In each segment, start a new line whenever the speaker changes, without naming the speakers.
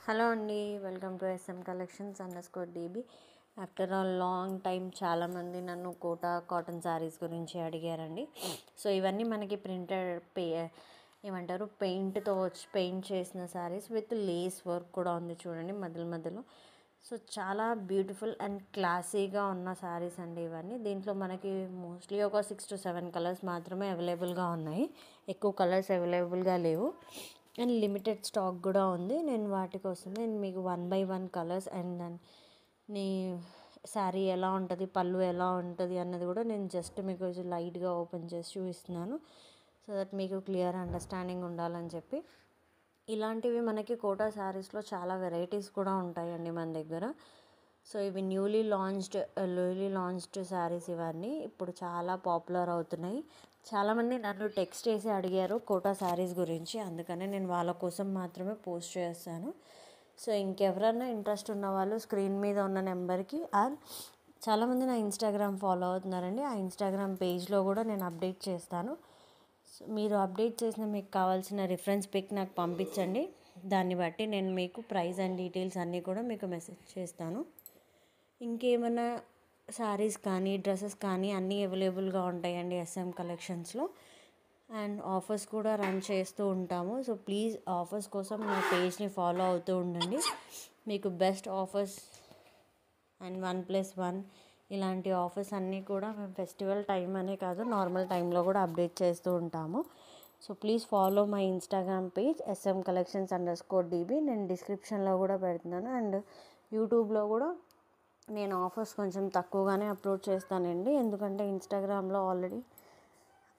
Hello అండి, welcome to S M collections _DB. After all long time చాలామంది నన్ను quota cotton saris గురించి అడిగారండి. సో ఇవన్నీ మనకి ప్రింటెడ్ ఏమంటారు పెయింట్తో వచ్చి పెయింట్ చేసిన శారీస్ విత్ లేస్ వర్క్ కూడా ఉంది చూడండి మధ్యలో మధ్యలో. సో చాలా బ్యూటిఫుల్ అండ్ క్లాసీగా ఉన్న శారీస్ అండి ఇవన్నీ. దీంట్లో మనకి మోస్ట్లీ ఒక 6 to 7 కలర్స్ మాత్రమే అవైలబుల్గా ఉన్నాయి, ఎక్కువ కలర్స్ అవైలబుల్గా లేవు అండ్ లిమిటెడ్ స్టాక్ కూడా ఉంది. నేను వాటి కోసం నేను మీకు 1 by 1 కలర్స్ అండ్ దాన్ని శారీ ఎలా ఉంటుంది, పళ్ళు ఎలా ఉంటుంది అన్నది కూడా నేను జస్ట్ మీకు లైట్గా ఓపెన్ చేసి చూపిస్తున్నాను, సో దట్ మీకు క్లియర్ అండర్స్టాండింగ్ ఉండాలని చెప్పి. ఇలాంటివి మనకి కోటా శారీస్లో చాలా వెరైటీస్ కూడా ఉంటాయండి మన దగ్గర. సో ఇవి న్యూలీ లాంచ్డ్ శారీస్ ఇవన్నీ ఇప్పుడు చాలా పాపులర్ అవుతున్నాయి. చాలామంది నన్ను టెక్స్ట్ చేసి అడిగారు కోటా శారీస్ గురించి, అందుకనే నేను వాళ్ళ కోసం మాత్రమే పోస్ట్ చేస్తాను. సో ఇంకెవరన్నా ఇంట్రెస్ట్ ఉన్న వాళ్ళు స్క్రీన్ మీద ఉన్న నెంబర్కి చాలామంది నా ఇన్స్టాగ్రామ్ ఫాలో అవుతున్నారండి, ఆ ఇన్స్టాగ్రామ్ పేజ్లో కూడా నేను అప్డేట్ చేస్తాను. సో మీరు అప్డేట్ చేసిన మీకు కావాల్సిన రిఫరెన్స్ పిక్ నాకు పంపించండి, దాన్ని బట్టి నేను మీకు ప్రైస్ అండ్ డీటెయిల్స్ అన్నీ కూడా మీకు మెసేజ్ చేస్తాను. ఇంకేమైనా శారీస్ కానీ డ్రెస్సెస్ కానీ అన్నీ అవైలబుల్గా ఉంటాయండి ఎస్ఎం కలెక్షన్స్లో. అండ్ ఆఫర్స్ కూడా రన్ చేస్తూ ఉంటాము. సో ప్లీజ్ ఆఫర్స్ కోసం నా పేజ్ని ఫాలో అవుతూ ఉండండి. మీకు బెస్ట్ ఆఫర్స్ అండ్ 1+1 ఇలాంటి ఆఫర్స్ అన్నీ కూడా మేము ఫెస్టివల్ టైం అనే కాదు నార్మల్ టైంలో కూడా అప్డేట్ చేస్తూ ఉంటాము. So please follow my Instagram page SM collections _DB. నేను డిస్క్రిప్షన్లో కూడా పెడుతున్నాను అండ్ యూట్యూబ్లో కూడా నేను ఆఫర్స్ కొంచెం తక్కువగానే అప్లోడ్ చేస్తానండి, ఎందుకంటే ఇన్స్టాగ్రామ్లో ఆల్రెడీ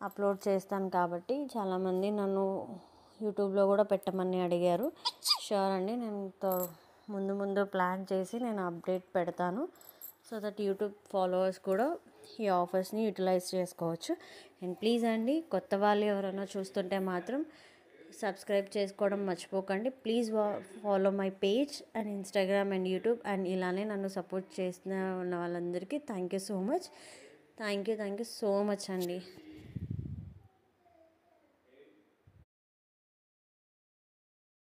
అప్లోడ్ చేస్తాను కాబట్టి చాలామంది నన్ను యూట్యూబ్లో కూడా పెట్టమని అడిగారు. షూర్ అండి, నేను ముందు ప్లాన్ చేసి నేను అప్డేట్ పెడతాను, సో దట్ యూట్యూబ్ ఫాలోవర్స్ కూడా ఈ ఆఫర్స్ని యూటిలైజ్ చేసుకోవచ్చు. అండ్ ప్లీజ్ అండి, కొత్త వాళ్ళు ఎవరైనా చూస్తుంటే మాత్రం సబ్స్క్రైబ్ చేసుకోవడం మర్చిపోకండి. Please follow my page and Instagram and YouTube. And ఇలానే నన్ను సపోర్ట్ చేస్తున్న వాళ్ళందరికీ thank you so much. Thank you so much అండి.